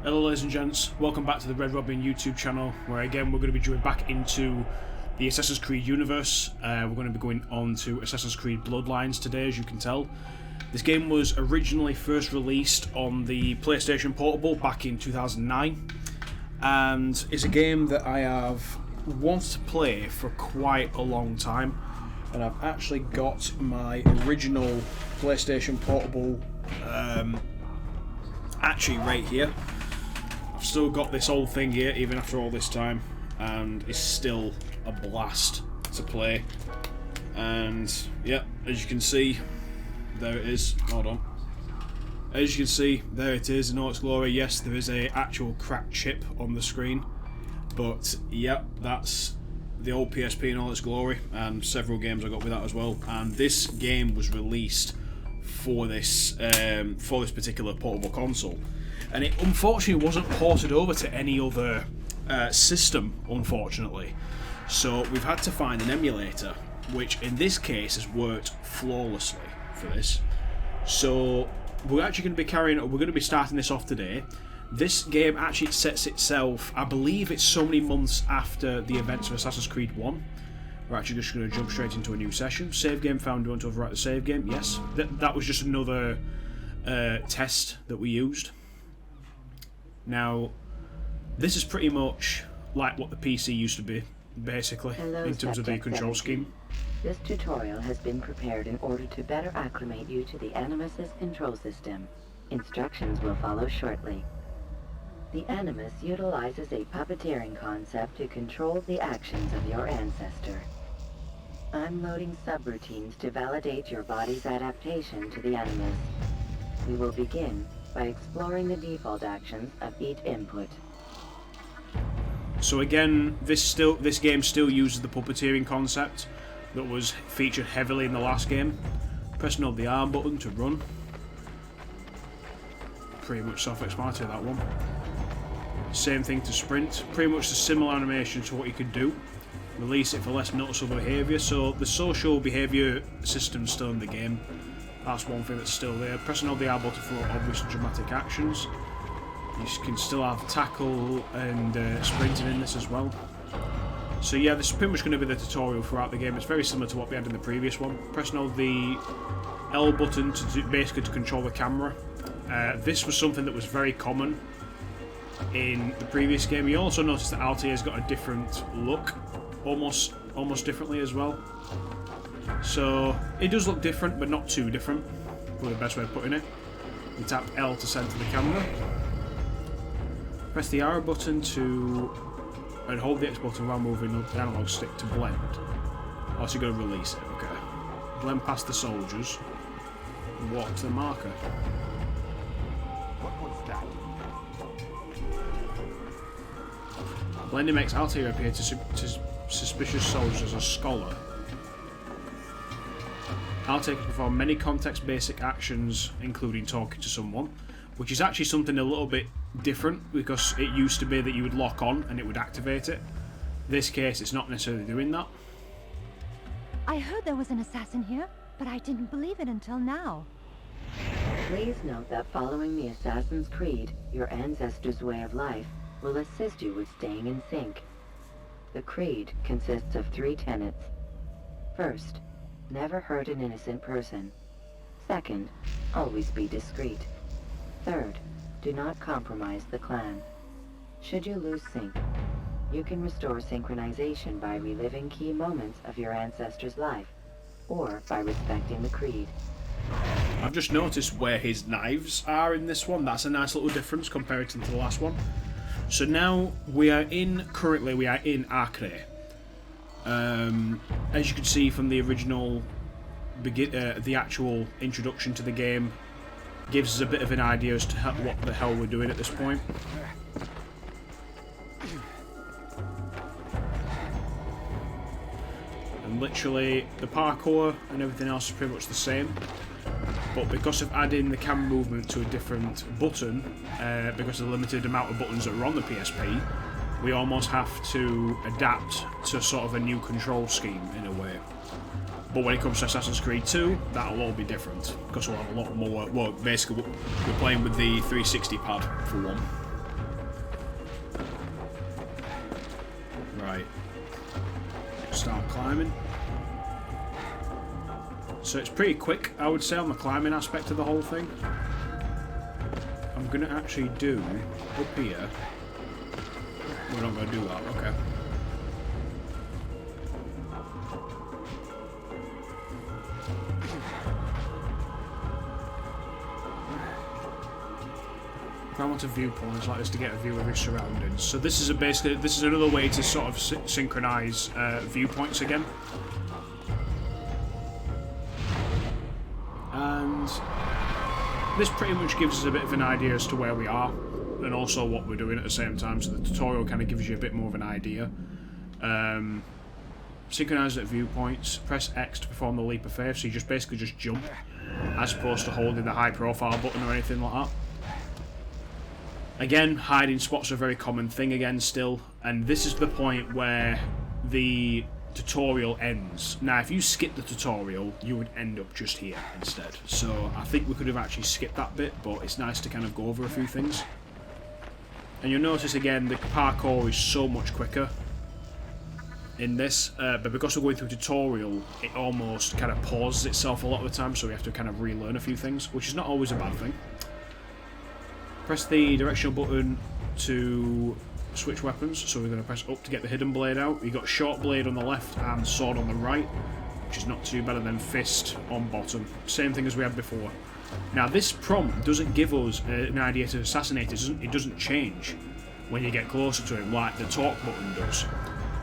Hello ladies and gents, welcome back to the Red Robin YouTube channel, where again we're going to be going back into the Assassin's Creed universe. We're going to be going on to Assassin's Creed Bloodlines today, as you can tell. This game was originally first released on the PlayStation Portable back in 2009, and it's a game that I have wanted to play for quite a long time, and I've actually got my original PlayStation Portable actually right here. I've still got this old thing here even after all this time, and it's still a blast to play. And yeah, as you can see, there it is. Hold on. As you can see, there it is in all its glory. Yes, there is a actual cracked chip on the screen, but yeah, that's the old PSP in all its glory, and several games I got with that as well. And this game was released for this particular portable console, and it unfortunately wasn't ported over to any other system, unfortunately. So we've had to find an emulator, which in this case has worked flawlessly for this. So we're actually going to be starting this off today. This game actually sets itself, I believe it's so many months after the events of Assassin's Creed 1. We're actually just going to jump straight into a new session. Save game found. Do you want to overwrite the save game? Yes. That was just another test that we used. Now, this is pretty much like what the PC used to be, basically, in terms of the control scheme. This tutorial has been prepared in order to better acclimate you to the Animus's control system. Instructions will follow shortly. The Animus utilizes a puppeteering concept to control the actions of your ancestor. I'm loading subroutines to validate your body's adaptation to the Animus. We will begin by exploring the default actions of each input. So again, this game still uses the puppeteering concept that was featured heavily in the last game. Press and hold the arm button to run. Pretty much self-explanatory, that one. Same thing to sprint. Pretty much a similar animation to what you could do. Release it for less noticeable behaviour. So the social behaviour system's still in the game. That's one thing that's still there. Press and hold the R button for obvious and dramatic actions. You can still have tackle and sprinting in this as well. So yeah, this is pretty much going to be the tutorial throughout the game. It's very similar to what we had in the previous one. Press and hold the L button to basically to control the camera. This was something that was very common in the previous game. You also notice that Altair's got a different look, almost differently as well. So it does look different, but not too different, probably the best way of putting it. You tap L to center the camera. Press the R button and hold the X button while moving the analog stick to blend. Also, you're going to release it. Okay. Blend past the soldiers and walk to the marker. What was that? Blending makes Altair appear to suspicious soldiers as a scholar. Altair can perform many context-basic actions, including talking to someone, which is actually something a little bit different, because it used to be that you would lock on and it would activate it. This case, it's not necessarily doing that. I heard there was an assassin here, but I didn't believe it until now. Please note that following the Assassin's Creed, your ancestors' way of life will assist you with staying in sync. The creed consists of 3 tenets. First, never hurt an innocent person. Second, always be discreet. Third, do not compromise the clan. Should you lose sync, you can restore synchronization by reliving key moments of your ancestor's life, or by respecting the creed. I've just noticed where his knives are in this one. That's a nice little difference compared to the last one. So now currently we are in Altair. As you can see from the original, the actual introduction to the game gives us a bit of an idea as to what the hell we're doing at this point. And literally, the parkour and everything else is pretty much the same. But because of adding the camera movement to a different button, because of the limited amount of buttons that are on the PSP, we almost have to adapt to sort of a new control scheme in a way. But when it comes to Assassin's Creed 2, that'll all be different, because we'll have a lot more, well, basically we're playing with the 360 pad, for one. Right. Start climbing. So it's pretty quick, I would say, on the climbing aspect of the whole thing. I'm going to actually do, up here... We're not going to do that, okay. I want a viewpoint like this to get a view of your surroundings. So this is this is another way to sort of synchronize viewpoints again. And this pretty much gives us a bit of an idea as to where we are and also what we're doing at the same time. So the tutorial kind of gives you a bit more of an idea. Synchronize at viewpoints. Press X to perform the leap of faith. So you just basically just jump, as opposed to holding the high profile button or anything like that. Again, hiding spots are a very common thing again still, and this is the point where the tutorial ends. Now, if you skip the tutorial, you would end up just here instead. So I think we could have actually skipped that bit, but it's nice to kind of go over a few things. And you'll notice again, the parkour is so much quicker in this, but because we're going through a tutorial, it almost kind of pauses itself a lot of the time, so we have to kind of relearn a few things, which is not always a bad thing. Press the directional button to switch weapons, so we're going to press up to get the hidden blade out. You've got short blade on the left and sword on the right, which is not too bad, and then fist on bottom. Same thing as we had before. Now this prompt doesn't give us an idea to assassinate, it doesn't change when you get closer to him like the talk button does.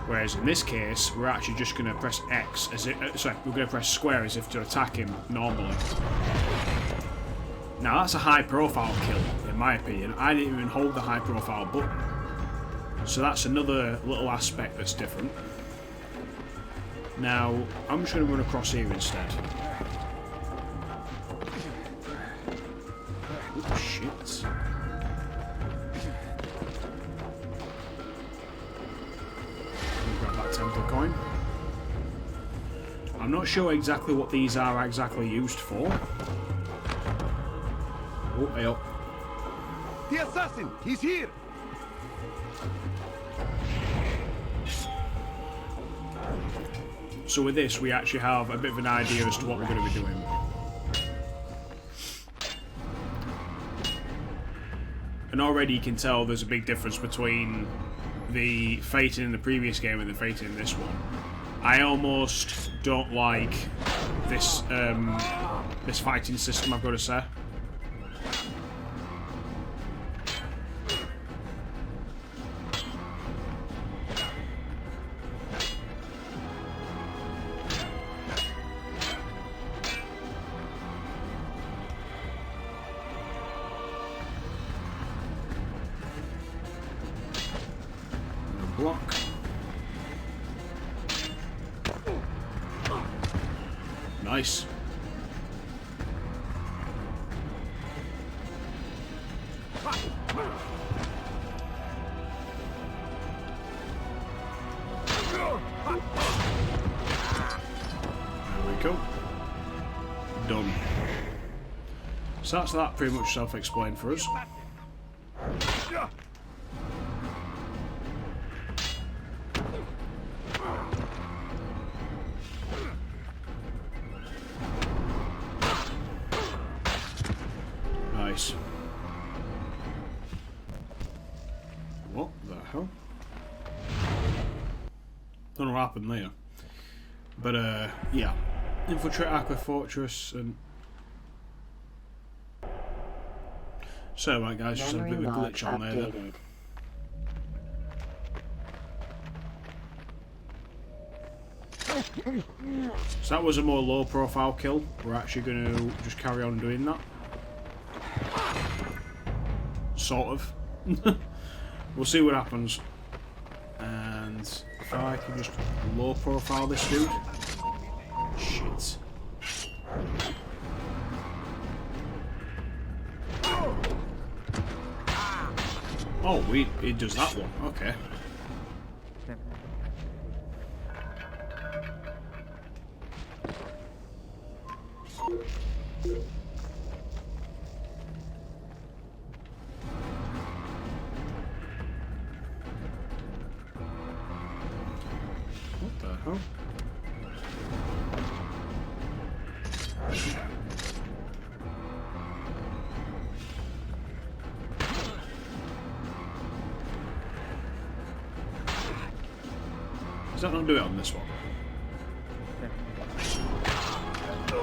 Whereas in this case, we're actually just going to press X, as if, we're going to press square as if to attack him normally. Now that's a high profile kill, in my opinion. I didn't even hold the high profile button. So that's another little aspect that's different. Now, I'm just going to run across here instead. Oh shit. Grab that temple coin. I'm not sure exactly what these are exactly used for. Oh, hey up. The assassin! He's here! So with this, we actually have a bit of an idea as to what we're going to be doing. And already you can tell there's a big difference between the fighting in the previous game and the fighting in this one. I almost don't like this this fighting system, I've got to say. Block. Nice. There we go. Done. So that's that pretty much self-explained for us. Nice. What the hell? Don't know what happened there. But yeah. Infiltrate Aqua Fortress and so right guys, just had a bit of a glitch on there then. So that was a more low profile kill. We're actually going to just carry on doing that. Sort of. We'll see what happens. And if I can just low profile this dude. Shit. Oh, it does that one. Okay. What the hell? Does that not do it on this one?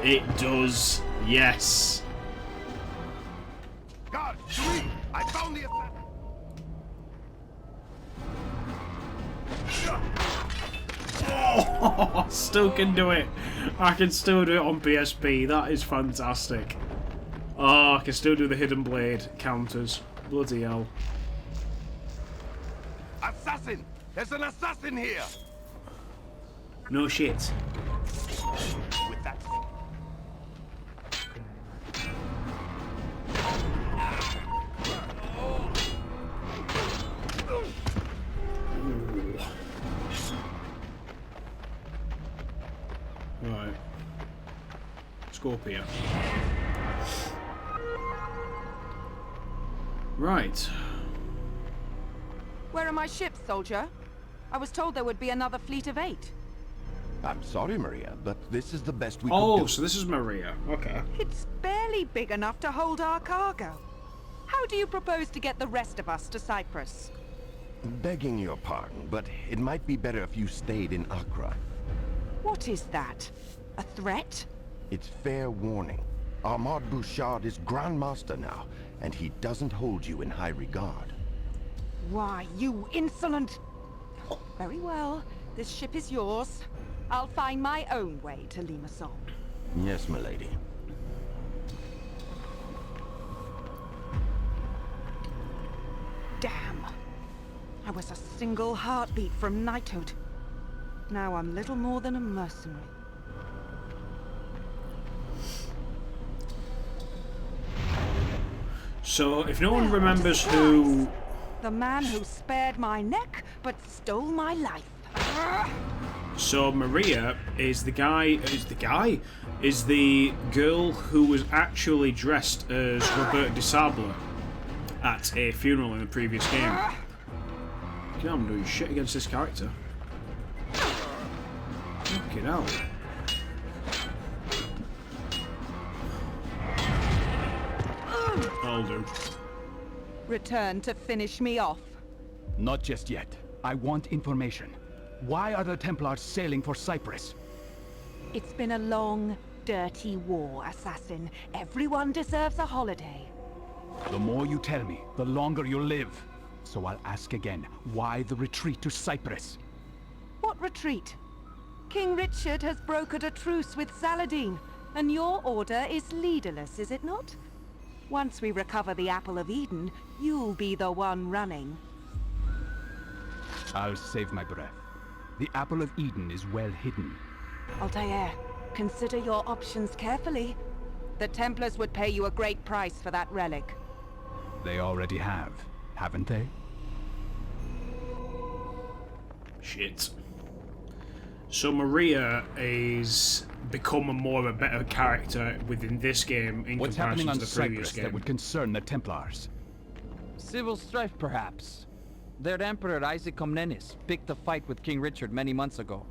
It does. Yes. Guard, Sweet! I found the assassin! Oh, still can do it. I can still do it on PSP. That is fantastic. Oh, I can still do the hidden blade counters. Bloody hell. Assassin! There's an assassin here! No shit. With that... Right. Scorpio. Right. Where are my ships, soldier? I was told there would be another fleet of 8. I'm sorry, Maria, but this is the best we could Oh, do. so this is Maria. Okay. It's barely big enough to hold our cargo. How do you propose to get the rest of us to Cyprus? Begging your pardon, but it might be better if you stayed in Accra. What is that? A threat? It's fair warning. Ahmad Bouchard is Grand Master now, and he doesn't hold you in high regard. Why, you insolent... Very well. This ship is yours. I'll find my own way to Limassol. Yes, milady. Damn. I was a single heartbeat from knighthood. Now I'm little more than a mercenary. So, if no one remembers who... The man who spared my neck, but stole my life. So, Maria is the girl who was actually dressed as Roberta de Sable at a funeral in the previous game. Okay, I'm doing shit against this character. Fucking hell. I'll do. Return to finish me off. Not just yet. I want information. Why are the Templars sailing for Cyprus? It's been a long, dirty war, assassin. Everyone deserves a holiday. The more you tell me, the longer you'll live. So I'll ask again, why the retreat to Cyprus? What retreat? King Richard has brokered a truce with Saladin, and your order is leaderless, is it not? Once we recover the Apple of Eden, you'll be the one running. I'll save my breath. The Apple of Eden is well hidden. Altair, consider your options carefully. The Templars would pay you a great price for that relic. They already have, haven't they? Shit. So Maria is become a better character within this game in What's comparison happening on to the previous Cyprus game. that would concern the Templars? Civil strife, perhaps. Their Emperor Isaac Comnenus picked a fight with King Richard many months ago,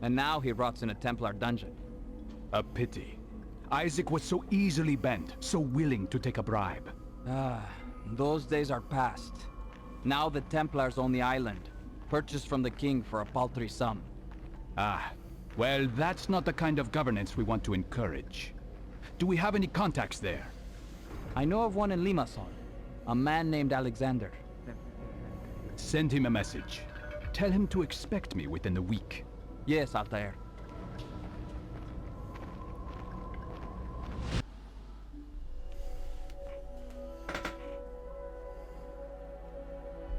and now he rots in a Templar dungeon. A pity. Isaac was so easily bent, so willing to take a bribe. Ah, those days are past. Now the Templars own the island, purchased from the king for a paltry sum. Ah, well, that's not the kind of governance we want to encourage. Do we have any contacts there? I know of one in Limassol, a man named Alexander. Send him a message. Tell him to expect me within the week. Yes, Altair.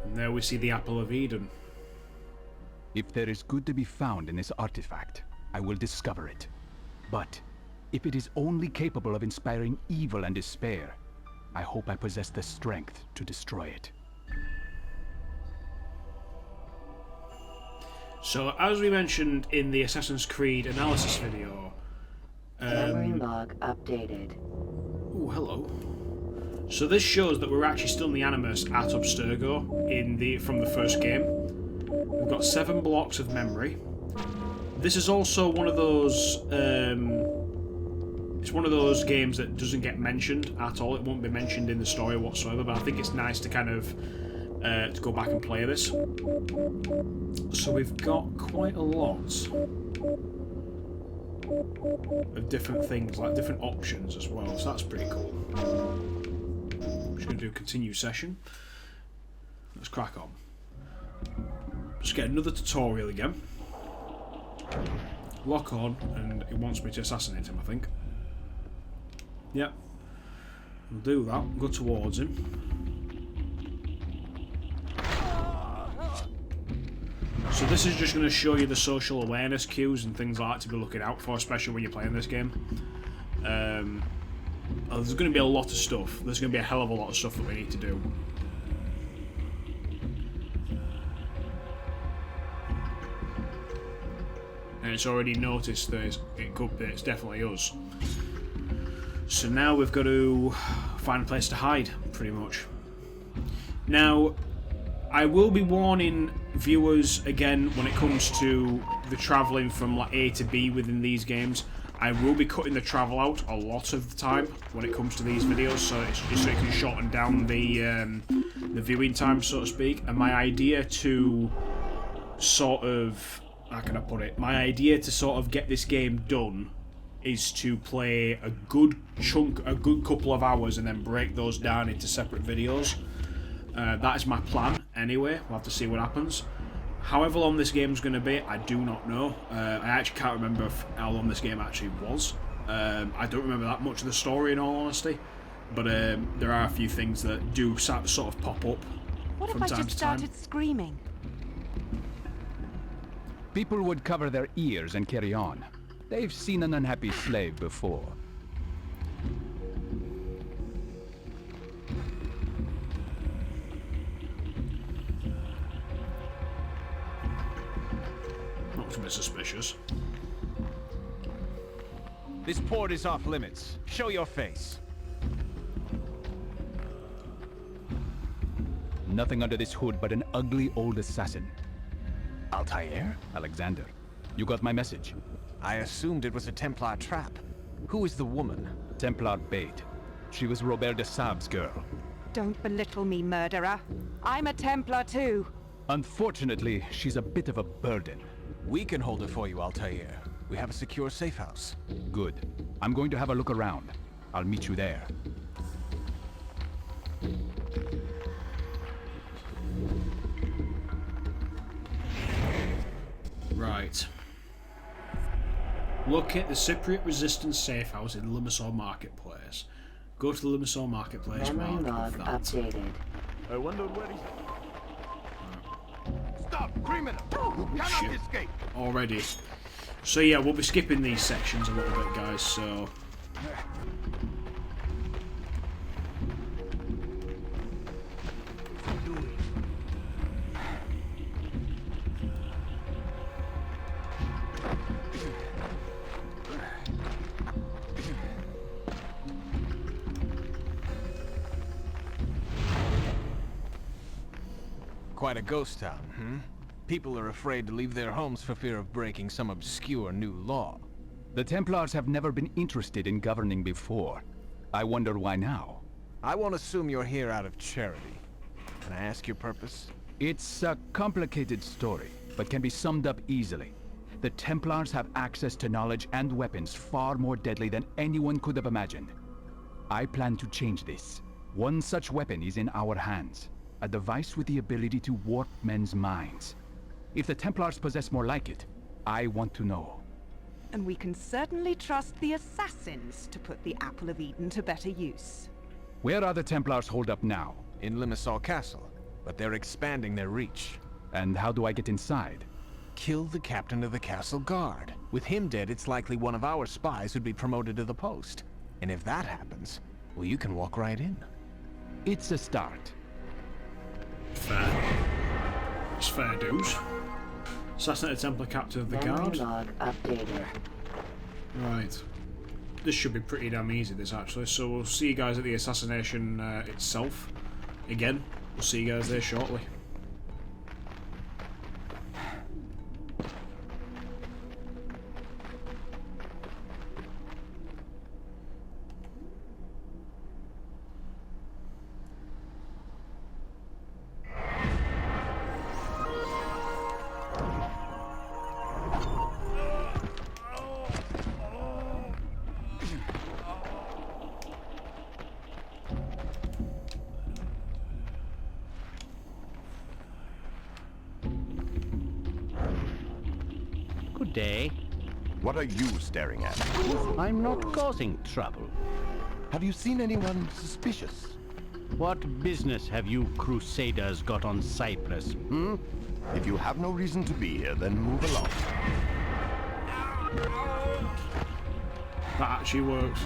And there we see the Apple of Eden. If there is good to be found in this artifact, I will discover it. But if it is only capable of inspiring evil and despair, I hope I possess the strength to destroy it. So, as we mentioned in the Assassin's Creed analysis video... Memory log updated. Oh, hello. So this shows that we're actually still in the Animus at Abstergo from the first game. We've got 7 blocks of memory. This is also one of those... it's one of those games that doesn't get mentioned at all. It won't be mentioned in the story whatsoever, but I think it's nice to kind of to go back and play this. So we've got quite a lot of different things, like different options as well, so that's pretty cool. I'm just going to do a continue session. Let's crack on. Just get another tutorial again. Lock on, and it wants me to assassinate him, I think. Yep. We'll do that, go towards him. So this is just going to show you the social awareness cues and things like that to be looking out for, especially when you're playing this game. There's going to be a lot of stuff. There's going to be a hell of a lot of stuff that we need to do. And it's already noticed that it's definitely us. So now we've got to find a place to hide, pretty much. Now, I will be warning viewers again when it comes to the travelling from like A to B within these games. I will be cutting the travel out a lot of the time when it comes to these videos, so it's just so it can shorten down the viewing time, so to speak. And my idea to sort of, how can I put it? My idea to sort of get this game done is to play a good couple of hours and then break those down into separate videos. That is my plan anyway. We'll have to see what happens. However long this game's going to be, I do not know. I actually can't remember how long this game actually was. I don't remember that much of the story in all honesty. But there are a few things that do sort of pop up What from if I time just to time. started screaming? People would cover their ears and carry on. They've seen an unhappy slave before. Looks a bit suspicious. This port is off limits. Show your face. Nothing under this hood but an ugly old assassin. Altair? Alexander, you got my message. I assumed it was a Templar trap. Who is the woman? Templar bait. She was Robert de Sab's girl. Don't belittle me, murderer. I'm a Templar too. Unfortunately, she's a bit of a burden. We can hold it for you, Altair. We have a secure safe house. Good. I'm going to have a look around. I'll meet you there. Right. Locate the Cypriot Resistance safe house in Limassol Marketplace. Go to the Limassol Marketplace. Memory log updated. I wondered where he... Stop! Criminal! You cannot Shit. escape! Already. So yeah, we'll be skipping these sections a little bit, guys, so... Quite a ghost town, hmm? People are afraid to leave their homes for fear of breaking some obscure new law. The Templars have never been interested in governing before. I wonder why now. I won't assume you're here out of charity. Can I ask your purpose? It's a complicated story, but can be summed up easily. The Templars have access to knowledge and weapons far more deadly than anyone could have imagined. I plan to change this. One such weapon is in our hands. A device with the ability to warp men's minds. If the Templars possess more like it, I want to know. And we can certainly trust the assassins to put the Apple of Eden to better use. Where are the Templars holed up now? In Limassol Castle, but they're expanding their reach. And how do I get inside? Kill the captain of the castle guard. With him dead, it's likely one of our spies would be promoted to the post. And if that happens, well, you can walk right in. It's a start. Fair. It's fair dues. Assassinate a Templar captain of the guard. Log updated. Right. This should be pretty damn easy, this actually. So we'll see you guys at the assassination itself. Again, we'll see you guys there shortly. Good day. What are you staring at? I'm not causing trouble. Have you seen anyone suspicious? What business have you crusaders got on Cyprus, hmm? If you have no reason to be here, then move along. That actually works.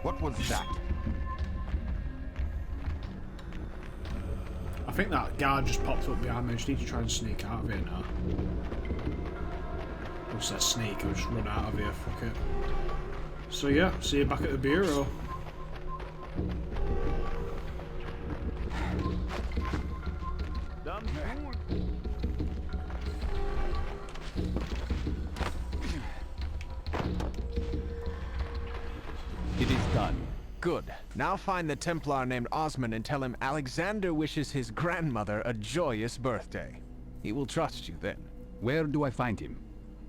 What was that? I think that guard just popped up behind me. I just need to try and sneak out of here now. Once I sneak, I'll just run out of here. Fuck it. So yeah, see you back at the bureau. It is done. Good. Now find the Templar named Osmond and tell him Alexander wishes his grandmother a joyous birthday. He will trust you then. Where do I find him?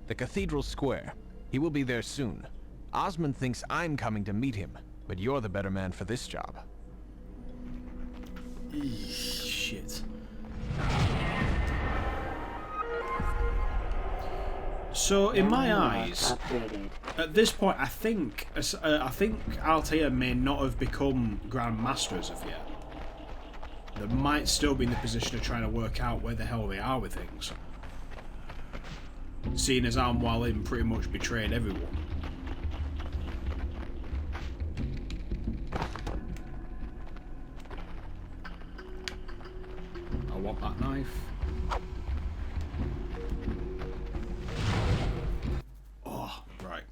The Cathedral Square. He will be there soon. Osmond thinks I'm coming to meet him, but you're the better man for this job. Shit. So, in my eyes, at this point, I think Altair may not have become Grand Master as of yet. They might still be in the position of trying to work out where the hell they are with things. Seeing as Walin pretty much betrayed everyone. I want that knife. Oh, right.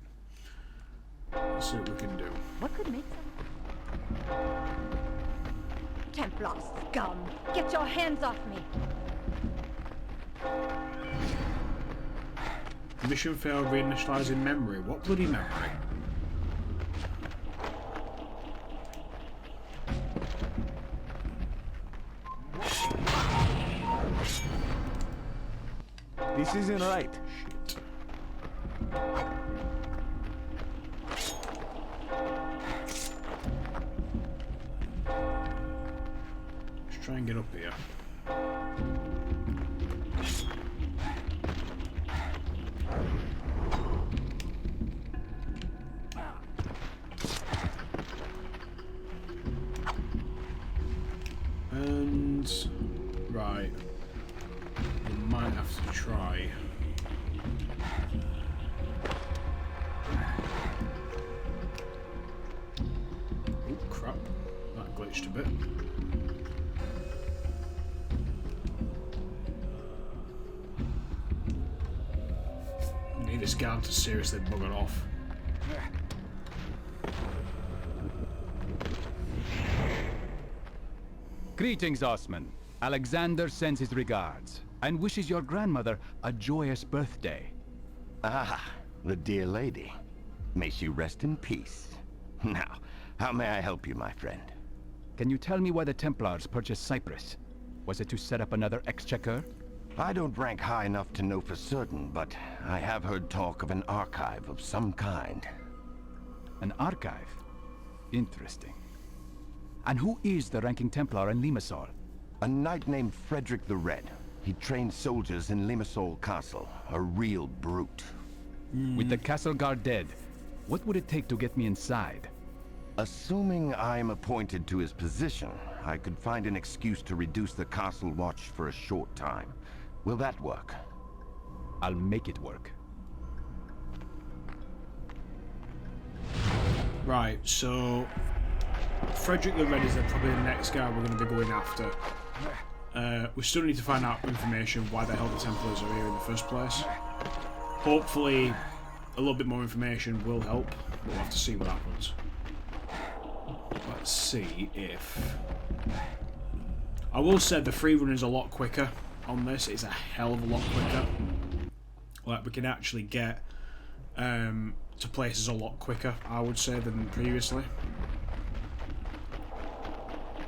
Let's see what we can do. What could make them? Templar scum! Get your hands off me! Mission failed reinitializing memory. What bloody memory? This isn't right. Shit. Let's try and get up here. And right, we might have to try. Oh crap! That glitched a bit. I need this guard to seriously bugger off. Greetings, Osman. Alexander sends his regards and wishes your grandmother a joyous birthday. Ah, the dear lady. May she rest in peace. Now, how may I help you, my friend? Can you tell me why the Templars purchased Cyprus? Was it to set up another exchequer? I don't rank high enough to know for certain, but I have heard talk of an archive of some kind. An archive? Interesting. And who is the ranking Templar in Limassol? A knight named Frederick the Red. He trained soldiers in Limassol Castle. A real brute. With the castle guard dead, what would it take to get me inside? Assuming I'm appointed to his position, I could find an excuse to reduce the castle watch for a short time. Will that work? I'll make it work. Right, so Frederick the Red is probably the next guy we're going to be going after. We still need to find out information why the hell the Templars are here in the first place. Hopefully a little bit more information will help. We'll have to see what happens. Let's see if... I will say the free run is a lot quicker on this. It's a hell of a lot quicker. Like, we can actually get to places a lot quicker, I would say, than previously.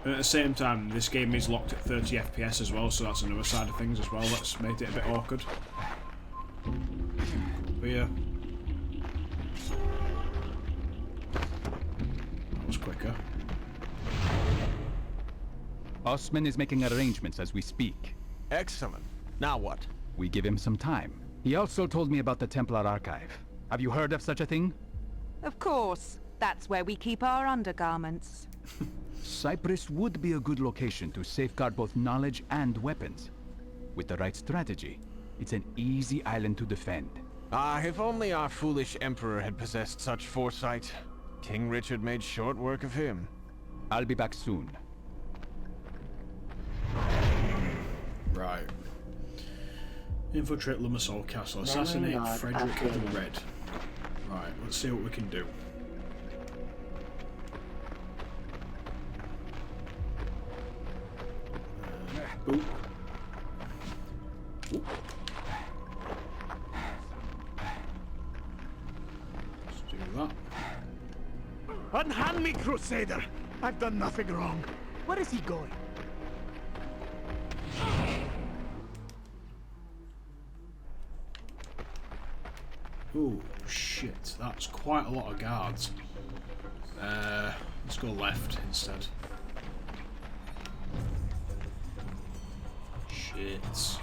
And at the same time, this game is locked at 30 FPS as well, so that's another side of things as well. That's made it a bit awkward. But yeah. That was quicker. Osman is making arrangements as we speak. Excellent. Now what? We give him some time. He also told me about the Templar Archive. Have you heard of such a thing? Of course. That's where we keep our undergarments. Cyprus would be a good location to safeguard both knowledge and weapons. With the right strategy, it's an easy island to defend. Ah, if only our foolish emperor had possessed such foresight. King Richard made short work of him. I'll be back soon. Right. Infiltrate Limassol Castle. Assassinate Frederick the Red. Right, let's see what we can do. Boop. Oop. Let's do that. Unhand me, Crusader! I've done nothing wrong. Where is he going? Oh shit, that's quite a lot of guards. Let's go left instead. Shit. So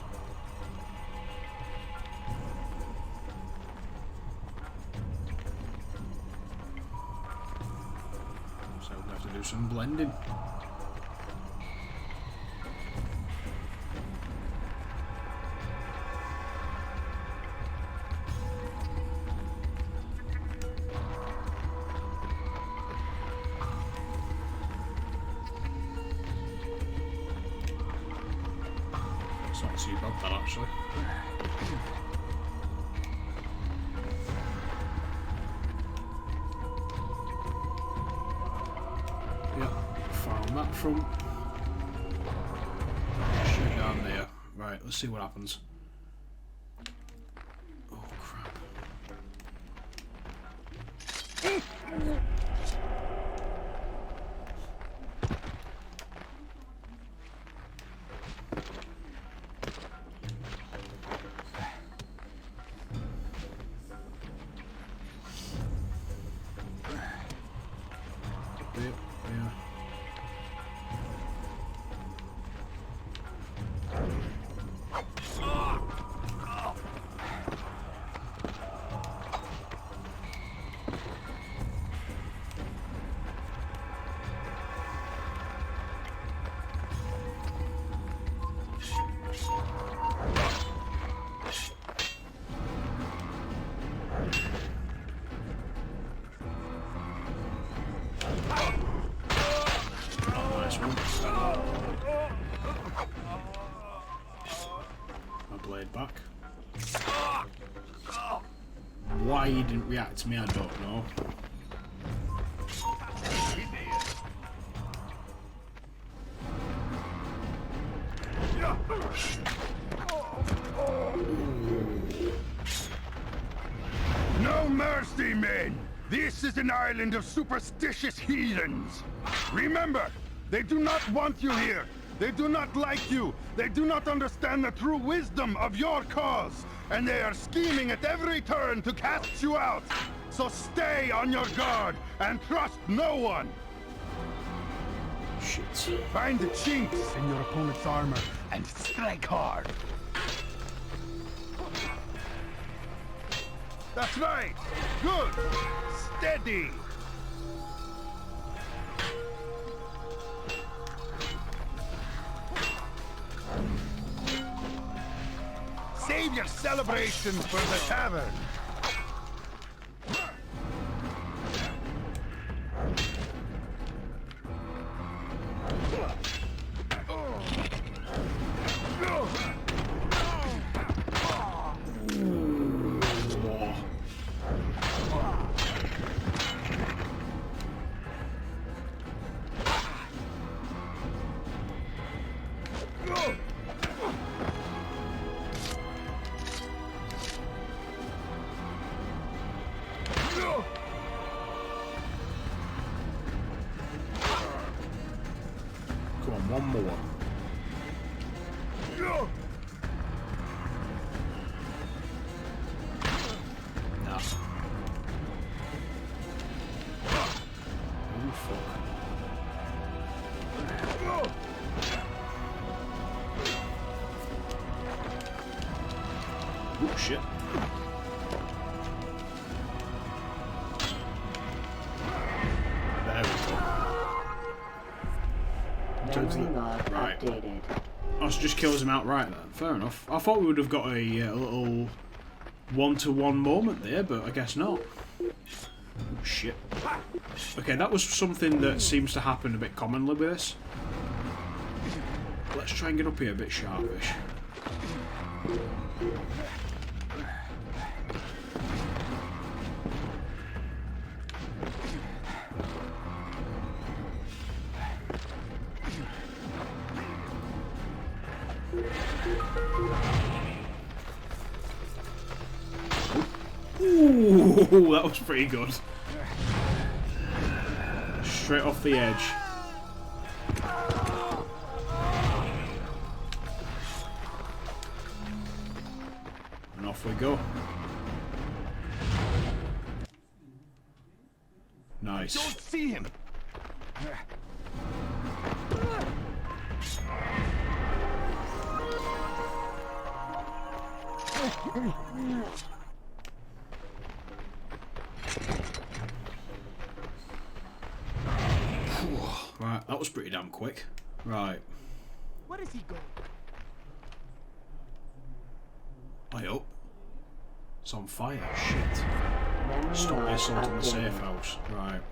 we're gonna have to do some blending. It's not too bad, that actually. Yeah, found that from shit down there. Right, let's see what happens. Oh crap. Yeah. Nice one. My blade back. Why he didn't react to me, I don't know. No mercy, men! This is an island of superstitious heathens! Remember, they do not want you here! They do not like you! They do not understand the true wisdom of your cause! And they are scheming at every turn to cast you out! So stay on your guard and trust no one! Shit. Find the chinks in your opponent's armor and strike hard! That's right. Good. Steady. Save your celebrations for the tavern. Come on, one more. Nah. Oh, fuck. Oh, shit. There we go. Memory log Right. updated. Oh, so just kills him outright then. Fair enough. I thought we would have got a little one-to-one moment there, but I guess not. Oh, shit. Okay, that was something that seems to happen a bit commonly with this. Let's try and get up here a bit sharpish. Ooh, that was pretty good. Straight off the edge. And off we go. Nice. Don't see him. Right, that was pretty damn quick. Right. Where is he going? I up. It's on fire. Shit. Memory Stop log this onto the safe updated. house. Right.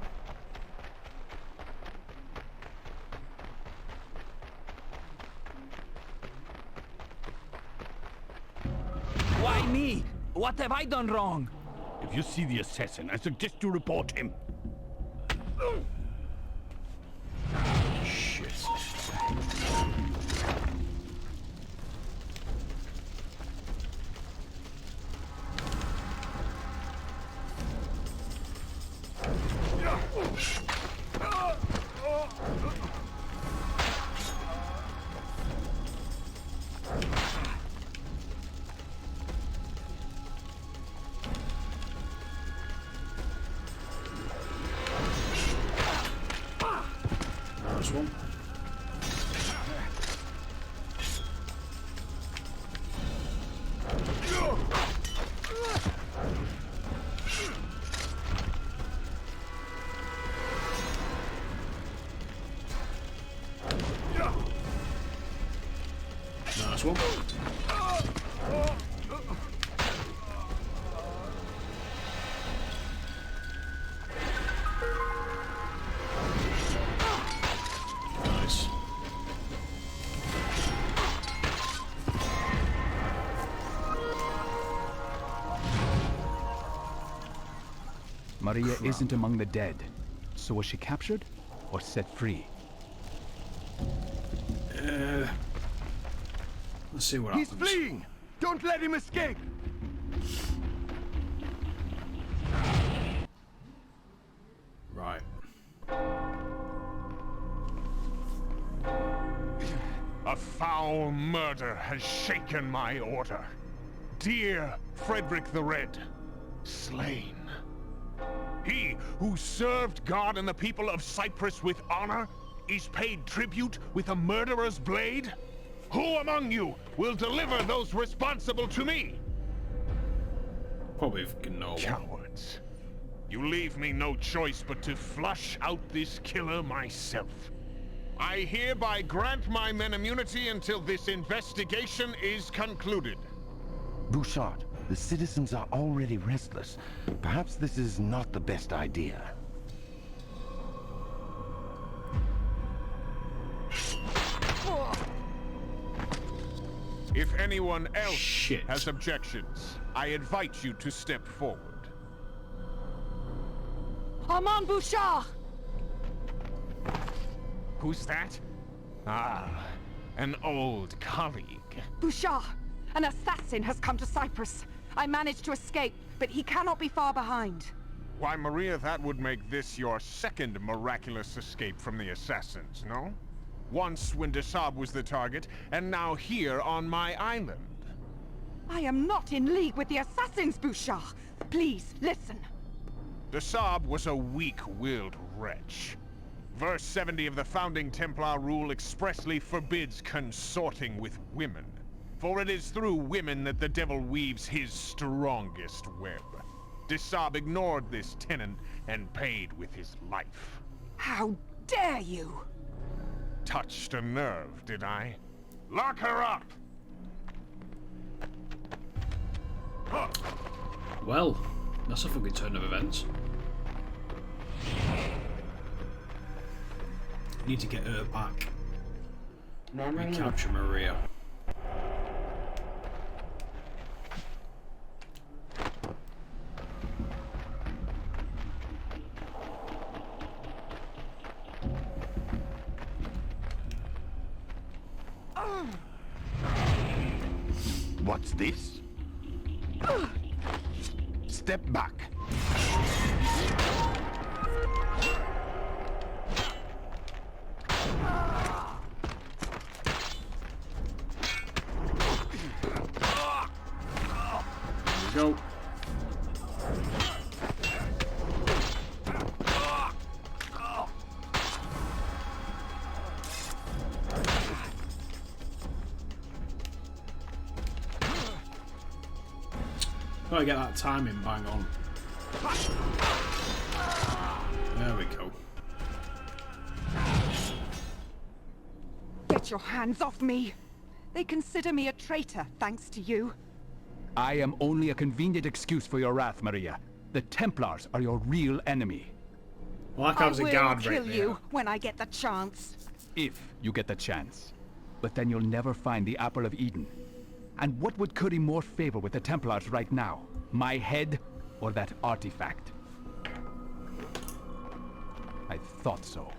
Why me? What have I done wrong? If you see the assassin, I suggest you report him. Shit. Nice one. Nice one. Nice. Maria isn't among the dead. So was she captured or set free? Let's see what He's happens. fleeing. Don't let him escape. Right. A foul murder has shaken my order. Dear Frederick the Red, slain. He who served God and the people of Cyprus with honor is paid tribute with a murderer's blade? Who among you will deliver those responsible to me? Probably fucking no one. Cowards. You leave me no choice but to flush out this killer myself. I hereby grant my men immunity until this investigation is concluded. Bouchard, the citizens are already restless. Perhaps this is not the best idea. If anyone else Shit. has objections, I invite you to step forward. Armand Bouchard! Who's that? Ah, an old colleague. Bouchard! An assassin has come to Cyprus. I managed to escape, but he cannot be far behind. Why, Maria, that would make this your second miraculous escape from the assassins, no? Once when Desab was the target, and now here on my island. I am not in league with the assassins, Bouchard. Please, listen. Desab was a weak-willed wretch. Verse 70 of the founding Templar rule expressly forbids consorting with women. For it is through women that the devil weaves his strongest web. Desab ignored this tenet and paid with his life. How dare you! Touched a nerve, did I? Lock her up! Well, that's a fucking turn of events. Need to get her back Memory and capture Maria. What's this? Step back. There we go. Gotta get that timing bang on. There we go. Get your hands off me! They consider me a traitor, thanks to you. I am only a convenient excuse for your wrath, Maria. The Templars are your real enemy. Well, that comes a guard I will right kill there. you when I get the chance. If you get the chance. But then you'll never find the Apple of Eden. And what would curry more favor with the Templars right now? My head or that artifact? I thought so.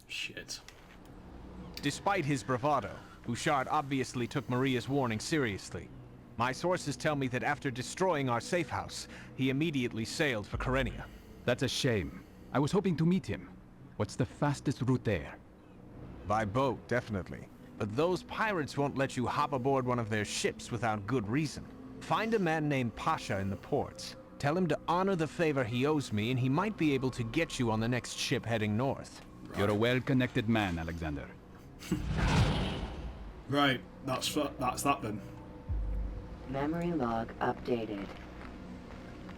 Shit. Despite his bravado, Bouchard obviously took Maria's warning seriously. My sources tell me that after destroying our safe house, he immediately sailed for Kyrenia. That's a shame. I was hoping to meet him. What's the fastest route there? By boat, definitely. But those pirates won't let you hop aboard one of their ships without good reason. Find a man named Pasha in the ports. Tell him to honor the favor he owes me, and he might be able to get you on the next ship heading north. You're a well-connected man, Alexander. Right, that's that then. Memory log updated.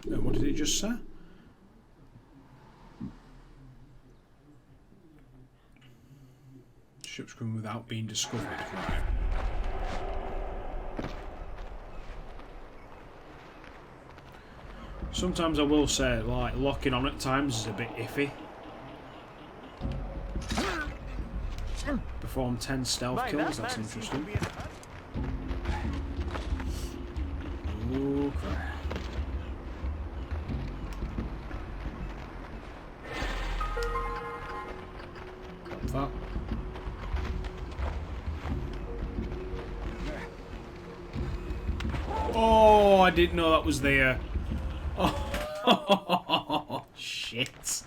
What did he just say? Ship's crew without being discovered. Right. Sometimes I will say, like, locking on at times is a bit iffy. Perform 10 stealth kills, that's interesting. Oh, crap. Drop that. Oh, I didn't know that was there. Oh, shit.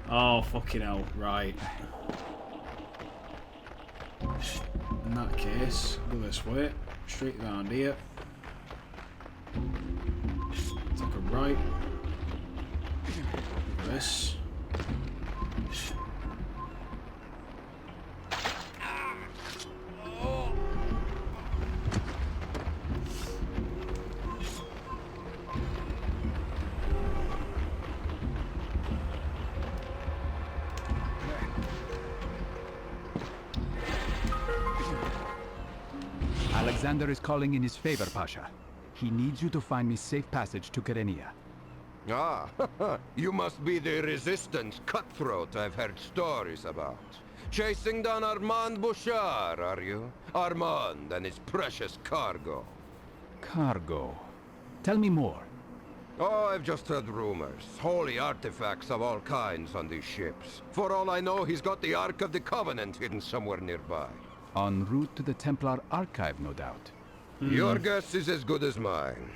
Oh, fucking hell. Right. In that case, go this way. Straight around here. Take a right. This. Alexander is calling in his favor, Pasha. He needs you to find me safe passage to Kyrenia. Ah, you must be the resistance cutthroat I've heard stories about. Chasing down Armand Bouchard, are you? Armand and his precious cargo. Cargo. Tell me more. Oh, I've just heard rumors. Holy artifacts of all kinds on these ships. For all I know, he's got the Ark of the Covenant hidden somewhere nearby. En route to the Templar Archive, no doubt. Your guess is as good as mine.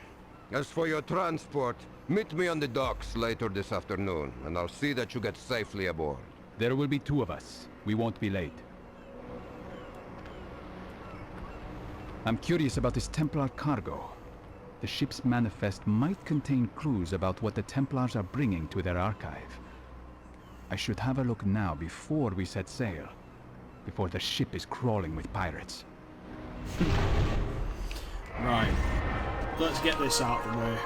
As for your transport, meet me on the docks later this afternoon, and I'll see that you get safely aboard. There will be 2 of us. We won't be late. I'm curious about this Templar cargo. The ship's manifest might contain clues about what the Templars are bringing to their archive. I should have a look now before we set sail. Before the ship is crawling with pirates. Right. Let's get this out of the way.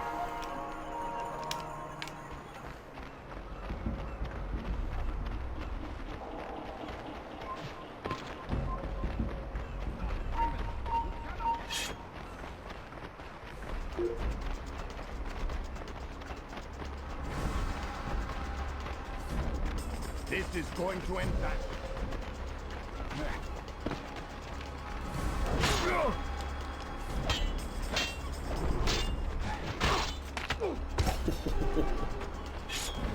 This is going to end that.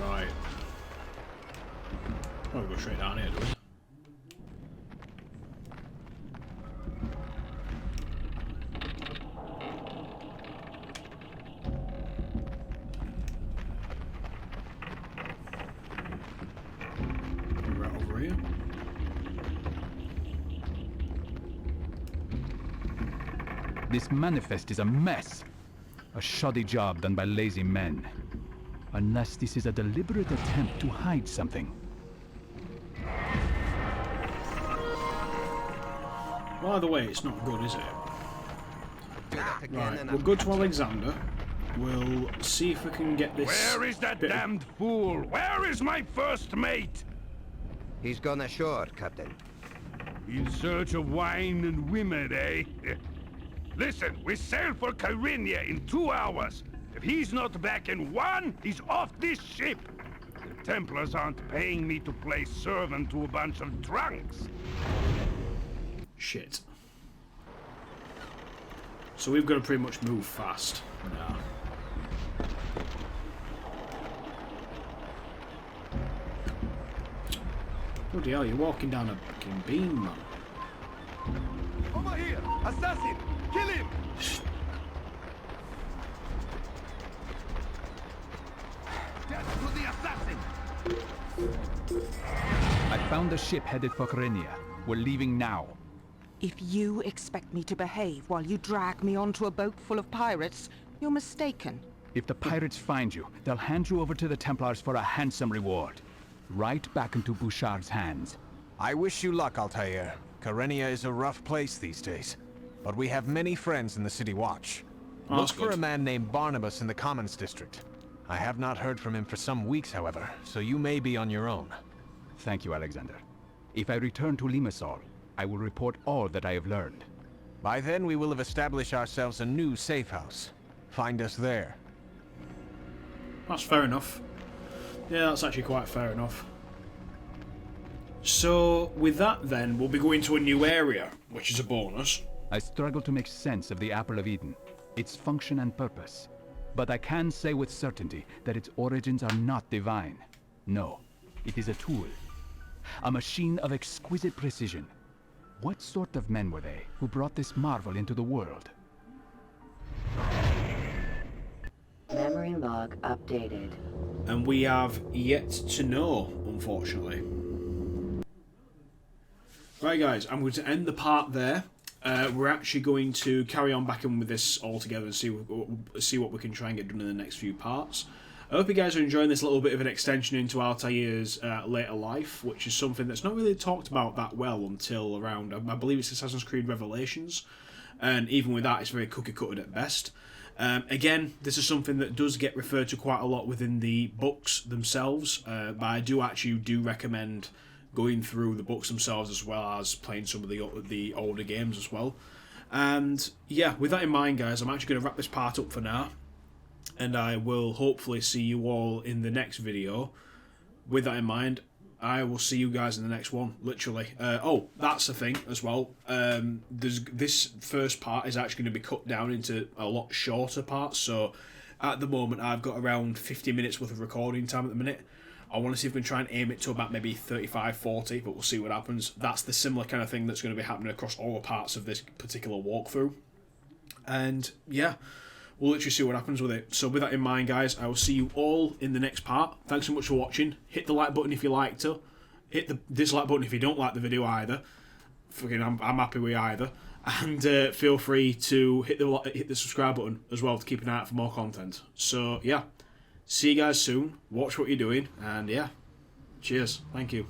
Right. Oh, we go straight down here, do we? Right over here. This manifest is a mess. A shoddy job done by lazy men. Unless this is a deliberate attempt to hide something. Well, either way, it's not good, is it? Right, we'll go to Alexander. We'll see if we can get this... Where is that damned fool? Where is my first mate? He's gone ashore, Captain. In search of wine and women, eh? Listen, we sail for Kyrenia in 2 hours. If he's not back in 1, he's off this ship. The Templars aren't paying me to play servant to a bunch of drunks. Shit. So we've got to pretty much move fast now. Bloody hell, you're walking down a fucking beam, man. Over here! Assassin! Kill him! Death to the assassin! I found a ship headed for Kyrenia. We're leaving now. If you expect me to behave while you drag me onto a boat full of pirates, you're mistaken. If the pirates find you, they'll hand you over to the Templars for a handsome reward. Right back into Bouchard's hands. I wish you luck, Altair. Kyrenia is a rough place these days. But we have many friends in the City Watch. Oh, Look that's for good. a man named Barnabas in the Commons District. I have not heard from him for some weeks, however, so you may be on your own. Thank you, Alexander. If I return to Limassol, I will report all that I have learned. By then, we will have established ourselves a new safe house. Find us there. That's fair enough. Yeah, that's actually quite fair enough. So, with that then, we'll be going to a new area, which is a bonus. I struggle to make sense of the Apple of Eden, its function and purpose. But I can say with certainty that its origins are not divine. No, it is a tool. A machine of exquisite precision. What sort of men were they who brought this marvel into the world? Memory log updated. And we have yet to know, unfortunately. Right guys, I'm going to end the part there. We're actually going to carry on back in with this all together and see what we can try and get done in the next few parts. I hope you guys are enjoying this little bit of an extension into Altair's later life, which is something that's not really talked about that well until around, I believe it's Assassin's Creed Revelations, and even with that it's very cookie-cutted at best. Again, this is something that does get referred to quite a lot within the books themselves, but I do recommend going through the books themselves as well as playing some of the older games as well. And yeah, with that in mind, guys, I'm actually going to wrap this part up for now. And I will hopefully see you all in the next video. With that in mind, I will see you guys in the next one, literally. Oh, that's the thing as well. This first part is actually going to be cut down into a lot shorter parts. So at the moment, I've got around 50 minutes worth of recording time at the minute. I want to see if we can try and aim it to about maybe 35, 40, but we'll see what happens. That's the similar kind of thing that's going to be happening across all the parts of this particular walkthrough. And yeah, we'll literally see what happens with it. So with that in mind, guys, I will see you all in the next part. Thanks so much for watching. Hit the like button if you liked to. Hit the dislike button if you don't like the video either. Fucking, I'm happy with either. And feel free to hit the subscribe button as well to keep an eye out for more content. So yeah. See you guys soon. Watch what you're doing. And yeah. Cheers. Thank you.